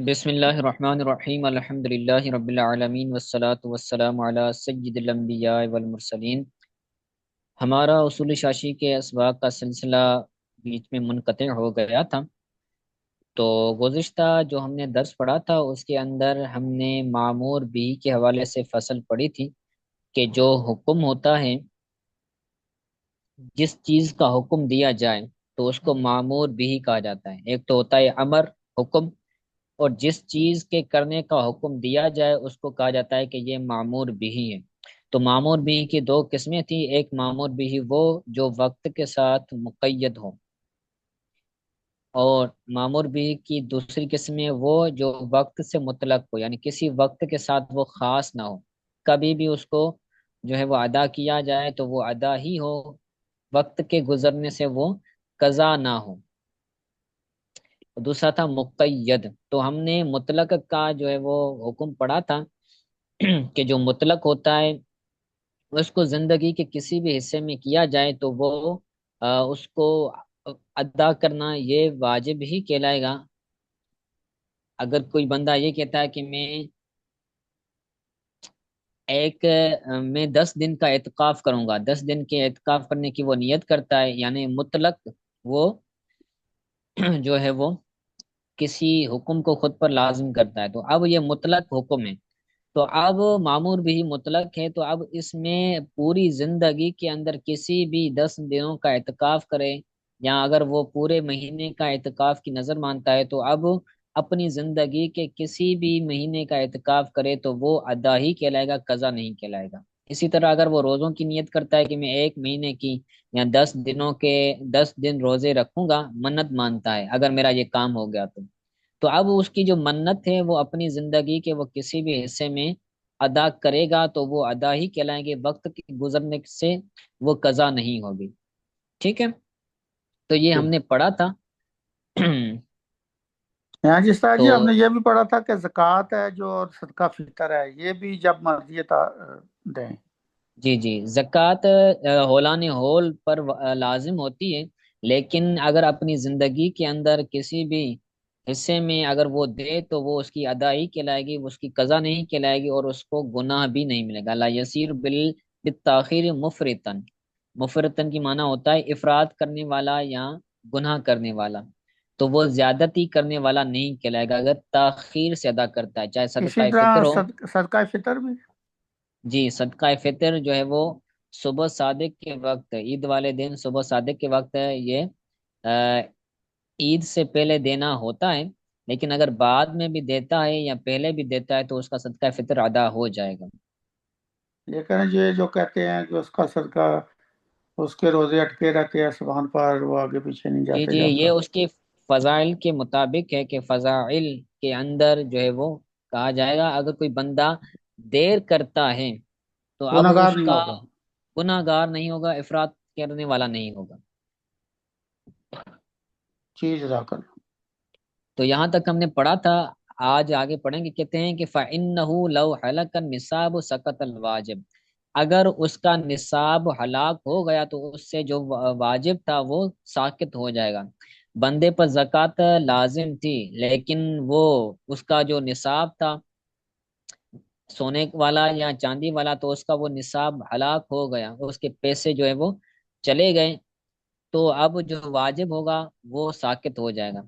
بسم اللہ الرحمن الرحیم الحمد للہ رب العالمین والصلاة والسلام علی سید الانبیاء والمرسلین۔ ہمارا اصول شاشی کے اسباق کا سلسلہ بیچ میں منقطع ہو گیا تھا، تو گزشتہ جو ہم نے درس پڑھا تھا اس کے اندر ہم نے معمور بھی کے حوالے سے فصل پڑھی تھی کہ جو حکم ہوتا ہے، جس چیز کا حکم دیا جائے تو اس کو معمور بھی کہا جاتا ہے۔ ایک تو ہوتا ہے امر، حکم، اور جس چیز کے کرنے کا حکم دیا جائے اس کو کہا جاتا ہے کہ یہ معمور بھی ہے۔ تو معمور بھی کی دو قسمیں تھیں، ایک معمور بھی وہ جو وقت کے ساتھ مقید ہو، اور معمور بھی کی دوسری قسم ہے وہ جو وقت سے مطلق ہو، یعنی کسی وقت کے ساتھ وہ خاص نہ ہو، کبھی بھی اس کو جو ہے وہ ادا کیا جائے تو وہ ادا ہی ہو، وقت کے گزرنے سے وہ قضا نہ ہو۔ دوسرا تھا مقید۔ تو ہم نے مطلق کا جو ہے وہ حکم پڑھا تھا کہ جو مطلق ہوتا ہے اس کو زندگی کے کسی بھی حصے میں کیا جائے تو وہ اس کو ادا کرنا یہ واجب ہی کہلائے گا۔ اگر کوئی بندہ یہ کہتا ہے کہ میں 10 دن کا اعتکاف کروں گا، 10 دن کے اعتکاف کرنے کی وہ نیت کرتا ہے، یعنی مطلق وہ جو ہے وہ کسی حکم کو خود پر لازم کرتا ہے، تو اب یہ مطلق حکم ہے۔ تو اب معمور بھی مطلق ہے، تو اب اس میں پوری زندگی کے اندر کسی بھی 10 دنوں کا اعتکاف کرے، یا اگر وہ پورے مہینے کا اعتکاف کی نظر مانتا ہے تو اب اپنی زندگی کے کسی بھی مہینے کا اعتکاف کرے تو وہ ادا ہی کہلائے گا، قضا نہیں کہلائے گا۔ اسی طرح اگر وہ روزوں کی نیت کرتا ہے کہ میں 1 مہینے کی یا 10 دنوں کے 10 دن روزے رکھوں گا، منت مانتا ہے اگر میرا یہ کام ہو گیا تو اب اس کی جو منت ہے وہ اپنی زندگی کے وہ کسی بھی حصے میں ادا کرے گا تو وہ ادا ہی کہلائیں گے، وقت کے گزرنے سے وہ قضا نہیں ہوگی۔ ٹھیک ہے، تو یہ ہم ٹھیک۔ نے پڑھا تھا یہاں جس طرح تو جی ہم نے یہ بھی پڑھا تھا کہ زکوٰۃ ہے جو اور صدقہ فطر ہے یہ بھی جب مرضی دیں۔ جی جی، زکوٰۃ ہولان ہول پر لازم ہوتی ہے، لیکن اگر اپنی زندگی کے اندر کسی بھی حصے میں اگر وہ دے تو وہ اس کی ادائی کہلائے گی، اس کی قضا نہیں کہلائے گی، اور اس کو گناہ بھی نہیں ملے گا۔ لا یسیر بالتاخیر مفرطن، مفرطن کی معنی ہوتا ہے افراد کرنے والا یا گناہ کرنے والا، تو وہ زیادتی کرنے والا نہیں کہلائے گا اگر تاخیر سے ادا کرتا ہے، چاہے اسی صدقہ طرح فطر ہو۔ صدقہ فطر بھی۔ جی، صدقہ فطر جو ہے وہ صبح صادق کے وقت، عید والے دن صبح صادق کے وقت ہے یہ عید سے پہلے دینا ہوتا ہے، لیکن اگر بعد میں بھی دیتا ہے یا پہلے بھی دیتا ہے تو اس کا صدقہ فطر ادا ہو جائے گا۔ لیکن یہ جو کہتے ہیں کہ اس کا صدقہ اس کے روزے اٹکے رہتے ہیں سبحان پر وہ آگے پیچھے نہیں جی جاتے جی، جب یہ تک۔ اس کے فضائل کے مطابق ہے کہ فضائل کے اندر جو ہے وہ کہا جائے گا اگر کوئی بندہ دیر کرتا ہے تو اب گناہ گار اس نہیں کا ہوگا۔ گناہ گار نہیں ہوگا، افراط کرنے والا نہیں ہوگا۔ چیز ادا کر۔ تو یہاں تک ہم نے پڑھا تھا، آج آگے پڑھیں گے۔ کہتے ہیں کہ فَإِنَّهُ لَوْ حَلَقَ النِّصَابُ سَقَطَ الْوَاجِبُ، اگر اس کا نصاب ہلاک ہو گیا تو اس سے جو واجب تھا وہ ساقط ہو جائے گا۔ بندے پر زکوٰۃ لازم تھی، لیکن وہ اس کا جو نصاب تھا سونے والا یا چاندی والا تو اس کا وہ نصاب ہلاک ہو گیا، اس کے پیسے جو ہے وہ چلے گئے، تو اب جو واجب ہوگا وہ ساقط ہو جائے گا۔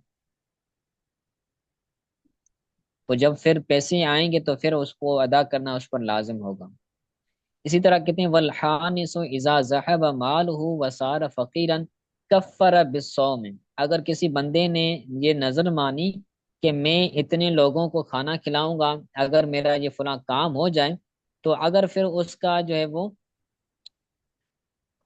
تو جب پھر پیسے آئیں گے تو پھر اس کو ادا کرنا اس پر لازم ہوگا۔ اسی طرح کہتے ہیں والحانس اذا ذهب ماله وصار فقيرا کفر بالصوم، اگر کسی بندے نے یہ نظر مانی کہ میں اتنے لوگوں کو کھانا کھلاؤں گا اگر میرا یہ فلاں کام ہو جائے، تو اگر پھر اس کا جو ہے وہ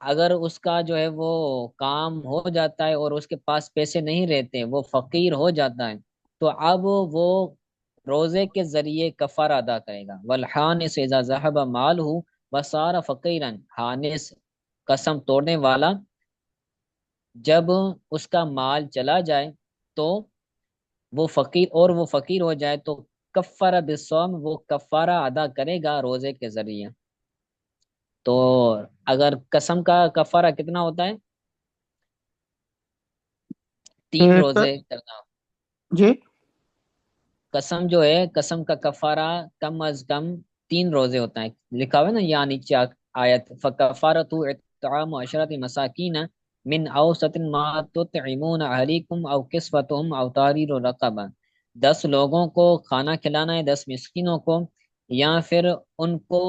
اگر اس کا جو ہے وہ کام ہو جاتا ہے اور اس کے پاس پیسے نہیں رہتے، وہ فقیر ہو جاتا ہے، تو اب وہ روزے کے ذریعے کفارہ ادا کرے گا۔ والحانس اذا ذهب ماله وصار فقيرا، حانس قسم توڑنے والا جب اس کا مال چلا جائے تو وہ فقیر ہو جائے تو کفارہ بالصوم، وہ کفارہ ادا کرے گا روزے کے ذریعے۔ تو اگر قسم کا کفارہ کتنا ہوتا ہے؟ 3 ایک روزے کرنا، جی قسم جو ہے، قسم کا کفارہ کم از کم 3 روزے ہوتا ہے، لکھا ہوا ہے نا یہاں نیچے آیت فکفارۃ اطعام عشرۃ مساکین من اوسط ما تطعمون اہلیکم او کسوتہم او تحریر رقبہ، 10 لوگوں کو کھانا کھلانا ہے، 10 مسکینوں کو، یا پھر ان کو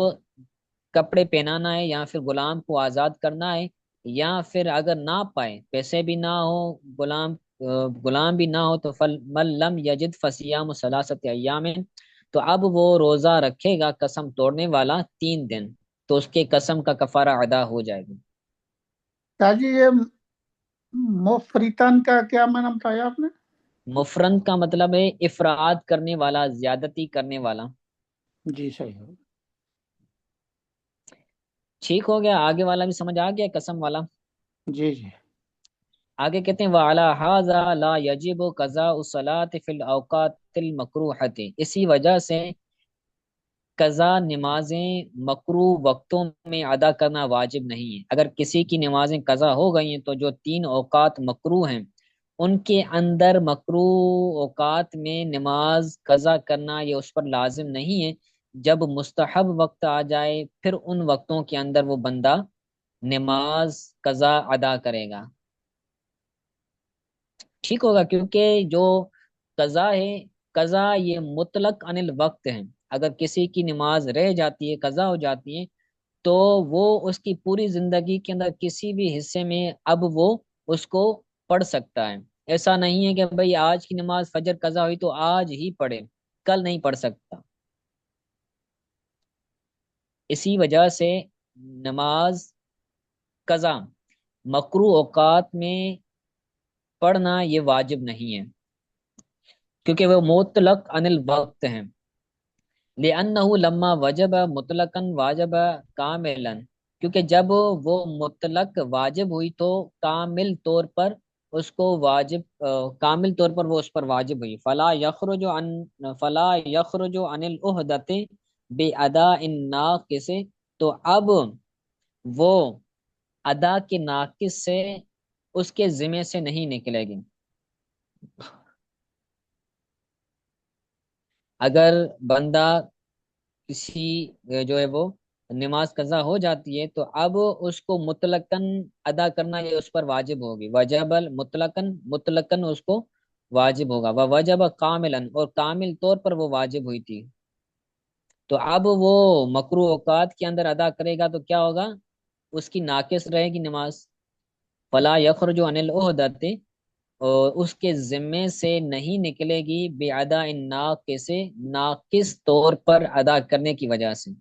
کپڑے پہنانا ہے، یا پھر غلام کو آزاد کرنا ہے، یا پھر اگر نہ پائے، پیسے بھی نہ ہو، غلام بھی نہ ہو، تو فل من لم یجد فصیام ثلاثت ایام، تو اب وہ روزہ رکھے گا قسم توڑنے والا 3 دن، تو اس کے قسم کا کفارہ ادا ہو جائے گا۔ شاہ جی یہ مفریتن کا کیا معنی بتایا آپ نے؟ مفرن کا مطلب ہے افراد کرنے والا، زیادتی کرنے والا۔ جی صحیح ہو۔ ٹھیک ہو گیا، آگے والا بھی سمجھ آ گیا قسم والا۔ جی جی آگے کہتے ہیں وَعَلَى هَذَا لَا يَجِبُ قَضَاءُ الصَّلَاةِ فِي الْأَوْقَاتِ الْمَكْرُوهَةِ، اسی وجہ سے قضا نمازیں مکروہ وقتوں میں ادا کرنا واجب نہیں ہے۔ اگر کسی کی نمازیں قضا ہو گئی ہیں تو جو 3 اوقات مکروہ ہیں ان کے اندر مکروہ اوقات میں نماز قضا کرنا یہ اس پر لازم نہیں ہے۔ جب مستحب وقت آ جائے پھر ان وقتوں کے اندر وہ بندہ نماز قضا ادا کرے گا، ٹھیک ہوگا، کیونکہ جو قضا ہے، قضا یہ مطلق عن الوقت ہے، اگر کسی کی نماز رہ جاتی ہے، قضا ہو جاتی ہے، تو وہ اس کی پوری زندگی کے اندر کسی بھی حصے میں اب وہ اس کو پڑھ سکتا ہے۔ ایسا نہیں ہے کہ بھئی آج کی نماز فجر قضا ہوئی تو آج ہی پڑھے، کل نہیں پڑھ سکتا۔ اسی وجہ سے نماز قضا مکروہ اوقات میں پڑھنا یہ واجب نہیں ہے، کیونکہ وہ مطلق عن الوقت ہیں، لِأَنَّهُ لَمَّا وَجَبَ مُطْلَقًا وَاجَبَ كَامِلًا، کیونکہ جب وہ مطلق واجب ہوئی تو کامل طور پر اس کو واجب کامل طور پر وہ اس پر واجب ہوئی، فلا یخرج عن العہدۃ بِأَدَاءِ الناقص، تو اب وہ ادا کے ناقص سے اس کے ذمے سے نہیں نکلے گی۔ اگر بندہ کسی جو ہے وہ نماز قضا ہو جاتی ہے تو اب اس کو مطلقاً ادا کرنا یہ اس پر واجب ہوگی، وجب مطلقاً، مطلقاً اس کو واجب ہوگا، وجب کاملاً، اور کامل طور پر وہ واجب ہوئی تھی، تو اب وہ مکروہ اوقات کے اندر ادا کرے گا تو کیا ہوگا، اس کی ناقص رہے گی نماز، فلا یخرج عن العہدۃ، اور اس کے ذمے سے نہیں نکلے گی، بے ادا ناقص، ناقص طور پر ادا کرنے کی وجہ سے،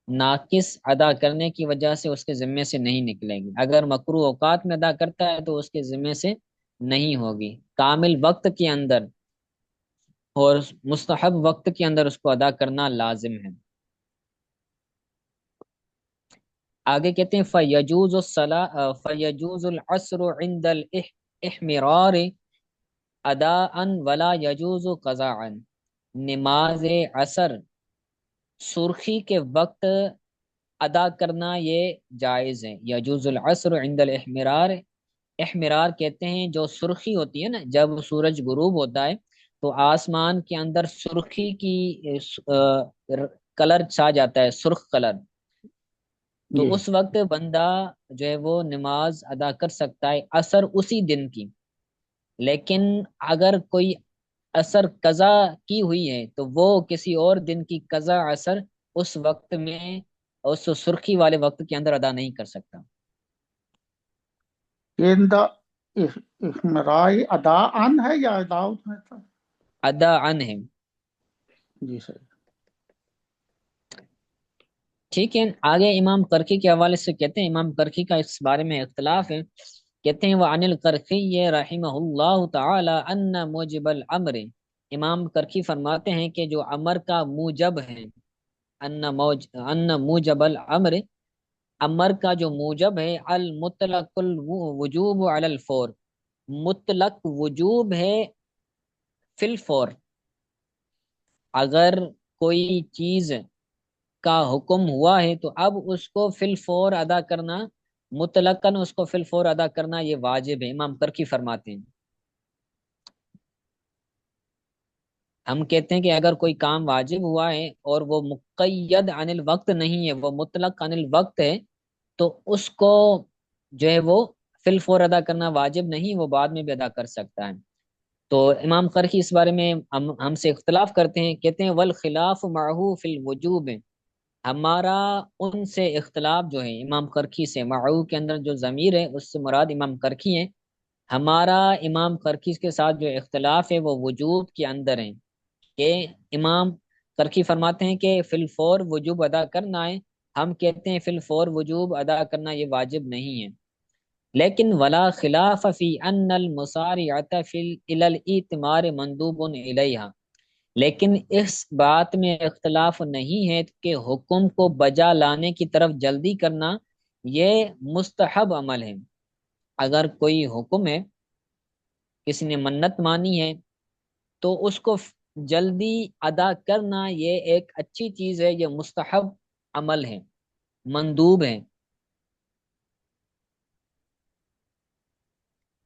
ناقص ادا کرنے کی وجہ سے اس کے ذمے سے نہیں نکلے گی۔ اگر مکروہ اوقات میں ادا کرتا ہے تو اس کے ذمے سے نہیں ہوگی، کامل وقت کے اندر اور مستحب وقت کے اندر اس کو ادا کرنا لازم ہے۔ آگے کہتے ہیں فَيَجُوزُ الْعَصْرُ عِنْدَ الْإِحْمِرَارِ اداءً ولا يجوز قضاءً، نماز عصر سرخی کے وقت ادا کرنا یہ جائز ہے، یجوز العصر عند الاحمرار، احمرار کہتے ہیں جو سرخی ہوتی ہے نا، جب سورج غروب ہوتا ہے تو آسمان کے اندر سرخی کی کلر چھا جاتا ہے، سرخ کلر، تو جی اس وقت بندہ جو ہے وہ نماز ادا کر سکتا ہے عصر اسی دن کی، لیکن اگر کوئی عصر قضا کی ہوئی ہے تو وہ کسی اور دن کی قضا عصر اس وقت میں، اس سرخی والے وقت کے اندر ادا نہیں کر سکتا۔ یہ اخمرائی ادا ان ہے یا ادا ہے؟ ادا عن ہے، جی صحیح۔ ٹھیک ہے۔ آگے امام کرخی کے حوالے سے کہتے ہیں، امام کرخی کا اس بارے میں اختلاف ہے، کہتے ہیں وعن الکرخی رحمہ اللہ تعالی ان موجب الامر، امام کرخی فرماتے ہیں کہ جو امر کا موجب ہے، ان موجب الامر، امر کا جو موجب ہے، المطلق الوجوب علی الفور، مطلق وجوب ہے فی الفور، اگر کوئی چیز کا حکم ہوا ہے تو اب اس کو فی الفور ادا کرنا، مطلقاً اس کو فی الفور ادا کرنا یہ واجب ہے، امام کرخی فرماتے ہیں۔ ہم کہتے ہیں کہ اگر کوئی کام واجب ہوا ہے اور وہ مقید عن الوقت نہیں ہے، وہ مطلق عن الوقت ہے، تو اس کو جو ہے وہ فی الفور ادا کرنا واجب نہیں، وہ بعد میں بھی ادا کر سکتا ہے۔ تو امام قرخی اس بارے میں ہم سے اختلاف کرتے ہیں، کہتے ہیں والخلاف معہو فی الوجوب، ہمارا ان سے اختلاف جو ہے امام کرکی سے، معو کے اندر جو ضمیر ہے اس سے مراد امام کرکی ہے، ہمارا امام کرکی کے ساتھ جو اختلاف ہے وہ وجوب کے اندر ہے، کہ امام کرکی فرماتے ہیں کہ فی الفور وجوب ادا کرنا ہے، ہم کہتے ہیں فی الفور وجوب ادا کرنا یہ واجب نہیں ہے۔ لیکن ولا خلاف فی ان المسارعۃ فی الی الاتمار مندوب الیہا، لیکن اس بات میں اختلاف نہیں ہے کہ حکم کو بجا لانے کی طرف جلدی کرنا یہ مستحب عمل ہے۔ اگر کوئی حکم ہے، کسی نے منت مانی ہے، تو اس کو جلدی ادا کرنا یہ ایک اچھی چیز ہے، یہ مستحب عمل ہے، مندوب ہے۔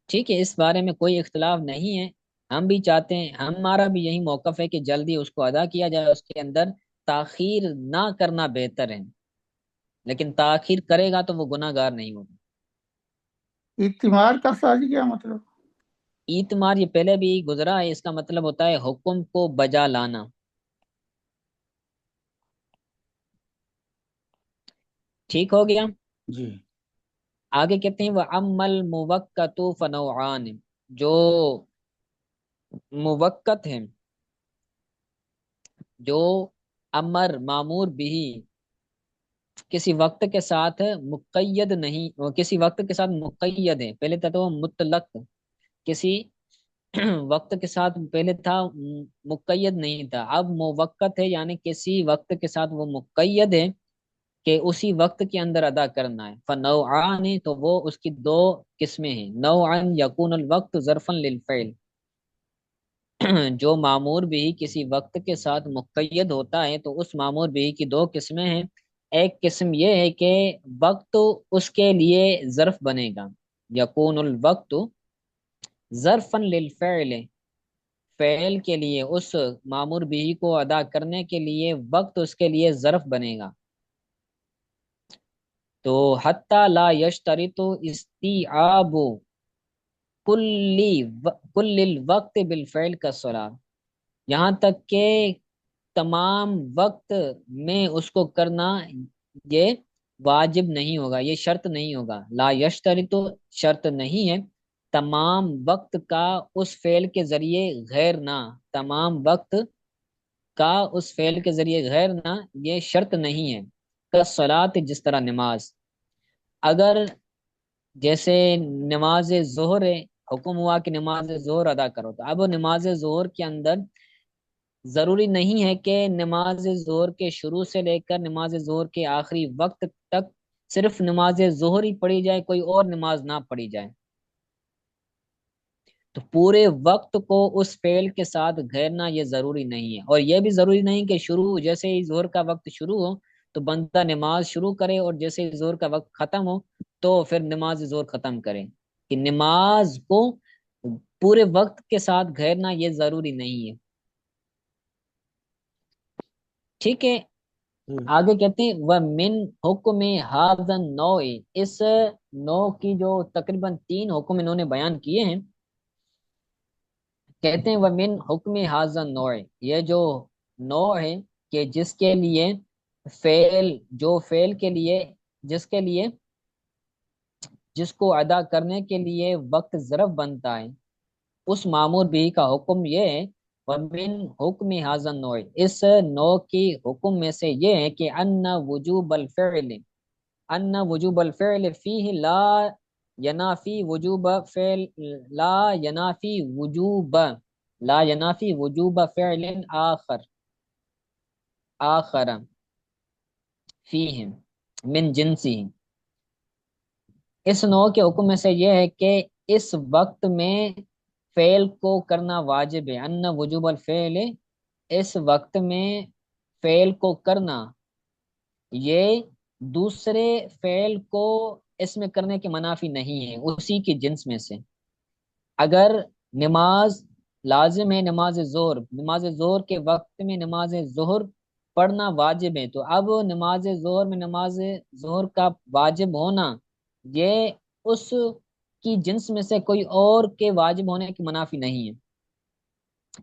ٹھیک ہے، اس بارے میں کوئی اختلاف نہیں ہے، ہم بھی چاہتے ہیں، ہمارا بھی یہی موقف ہے کہ جلدی اس کو ادا کیا جائے، اس کے اندر تاخیر نہ کرنا بہتر ہے، لیکن تاخیر کرے گا تو وہ گناہ گار نہیں ہوگا۔ اتمار کا ساجی کیا مطلب؟ ایتمار یہ پہلے بھی گزرا ہے، اس کا مطلب ہوتا ہے حکم کو بجا لانا۔ ٹھیک ہو گیا۔ جی آگے کہتے ہیں وہ عمل موقت فنوعان، جو موقت ہیں، جو امر معمور بھی کسی وقت کے ساتھ مقید نہیں، وہ کسی وقت کے ساتھ مقید ہے، پہلے تھا تو وہ مطلق، کسی وقت کے ساتھ پہلے تھا، مقید نہیں تھا، اب موقت ہے، یعنی کسی وقت کے ساتھ وہ مقید ہے کہ اسی وقت کے اندر ادا کرنا ہے۔ فنوعان تو وہ اس کی دو قسمیں ہیں، نوعا یکون الوقت ظرفا للفعل، جو معمور بھی کسی وقت کے ساتھ مقید ہوتا ہے تو اس معمور بھی کی دو قسمیں ہیں، ایک قسم یہ ہے کہ وقت اس کے لیے ظرف بنے گا، یکون الوقت ظرفا للفعل، فعل کے لیے، اس معمور بھی کو ادا کرنے کے لیے وقت اس کے لیے ظرف بنے گا۔ تو حتی لا یشترط استیعاب کل الوقت بالفعل کالصلاۃ، یہاں تک کہ تمام وقت میں اس کو کرنا یہ واجب نہیں ہوگا، یہ شرط نہیں ہوگا، لا یشترط تو شرط نہیں ہے، تمام وقت کا اس فعل کے ذریعے غیر نہ، تمام وقت کا اس فعل کے ذریعے غیر نہ یہ شرط نہیں ہے، کالصلاۃ جس طرح نماز، اگر جیسے نماز ظہر ہے، حکم ہوا کہ نماز ظہر ادا کرو، تو اب نماز ظہر کے اندر ضروری نہیں ہے کہ نماز ظہر کے شروع سے لے کر نماز ظہر کے آخری وقت تک صرف نماز ظہر ہی پڑھی جائے، کوئی اور نماز نہ پڑھی جائے، تو پورے وقت کو اس فعل کے ساتھ گھیرنا یہ ضروری نہیں ہے، اور یہ بھی ضروری نہیں کہ شروع جیسے ہی ظہر کا وقت شروع ہو تو بندہ نماز شروع کرے، اور جیسے ہی ظہر کا وقت ختم ہو تو پھر نماز ظہر ختم کرے، کہ نماز کو پورے وقت کے ساتھ گھیرنا یہ ضروری نہیں ہے۔ ٹھیک ہے، آگے کہتے ہیں وہ من حکم ہاذا النوع، اس نو کی جو تقریباً تین حکم انہوں نے بیان کیے ہیں، کہتے ہیں وہ من حکم ہاذا النوع، یہ جو نوع ہے کہ جس کے لیے فعل، جو فعل کے لیے، جس کے لیے، جس کو ادا کرنے کے لیے وقت ظرف بنتا ہے، اس معمور بھی کا حکم یہ ہے، ومن حکم ھذا النوع، اس نوع کی حکم میں سے یہ ہے کہ ان وجوب الفعل فیہ لا ینافی وجوب فعل، لا ینافی وجوب، لا ینافی وجوب فعل آخر فیہم من جنسی، اس نوع کے حکم میں سے یہ ہے کہ اس وقت میں فعل کو کرنا واجب ہے، ان وجوب الفعل، اس وقت میں فعل کو کرنا یہ دوسرے فعل کو اس میں کرنے کے منافی نہیں ہے، اسی کی جنس میں سے، اگر نماز لازم ہے نماز ظہر، نماز ظہر کے وقت میں نماز ظہر پڑھنا واجب ہے، تو اب نماز ظہر میں نماز ظہر کا واجب ہونا یہ اس کی جنس میں سے کوئی اور کے واجب ہونے کی منافی نہیں ہے۔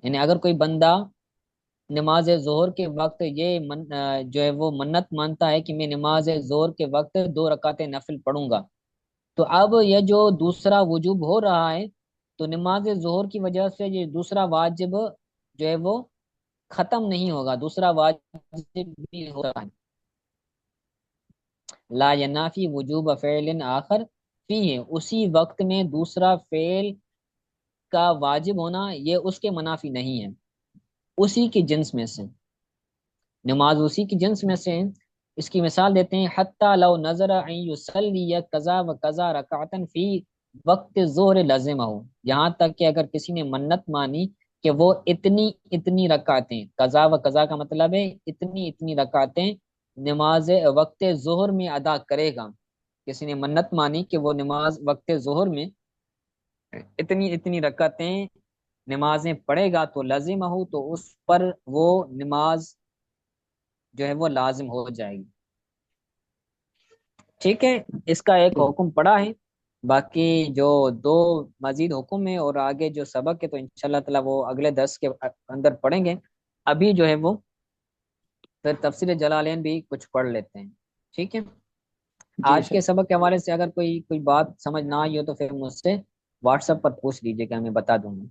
یعنی اگر کوئی بندہ نماز ظہر کے وقت جو ہے وہ منت مانتا ہے کہ میں نماز ظہر کے وقت 2 رکعت نفل پڑھوں گا، تو اب یہ جو دوسرا وجوب ہو رہا ہے، تو نماز ظہر کی وجہ سے یہ دوسرا واجب جو ہے وہ ختم نہیں ہوگا، دوسرا واجب بھی ہو رہا ہے۔ لا ینافی وجوب فعل آخر فی ہے، اسی وقت میں دوسرا فعل کا واجب ہونا یہ اس کے منافی نہیں ہے، اسی کی جنس میں سے، نماز اسی کی جنس میں سے ہے۔ اس کی مثال دیتے ہیں، حتی لو نظر ان یصلی کذا و کذا رکعتا فی وقت ظہر لازمہ ہو، یہاں تک کہ اگر کسی نے منت مانی کہ وہ اتنی اتنی رکعتیں، قضا و قضا کا مطلب ہے اتنی اتنی رکعتیں نماز وقت ظہر میں ادا کرے گا، کسی نے منت مانی کہ وہ نماز وقت ظہر میں اتنی اتنی رکعتیں نمازیں پڑھے گا تو لازمہ ہو، تو اس پر وہ نماز جو ہے وہ لازم ہو جائے گی۔ ٹھیک ہے، اس کا ایک حکم پڑا ہے، باقی جو دو مزید حکم ہے اور آگے جو سبق ہے تو انشاءاللہ تعالی وہ اگلے 10 کے اندر پڑھیں گے۔ ابھی جو ہے وہ پھر تفسیر جلالین بھی کچھ پڑھ لیتے ہیں، ٹھیک ہے۔ جی آج سر، کے سبق کے حوالے سے اگر کوئی بات سمجھ نہ آئی ہو تو پھر مجھ سے واٹس ایپ پر پوچھ لیجیے کہ میں بتا دوں گا۔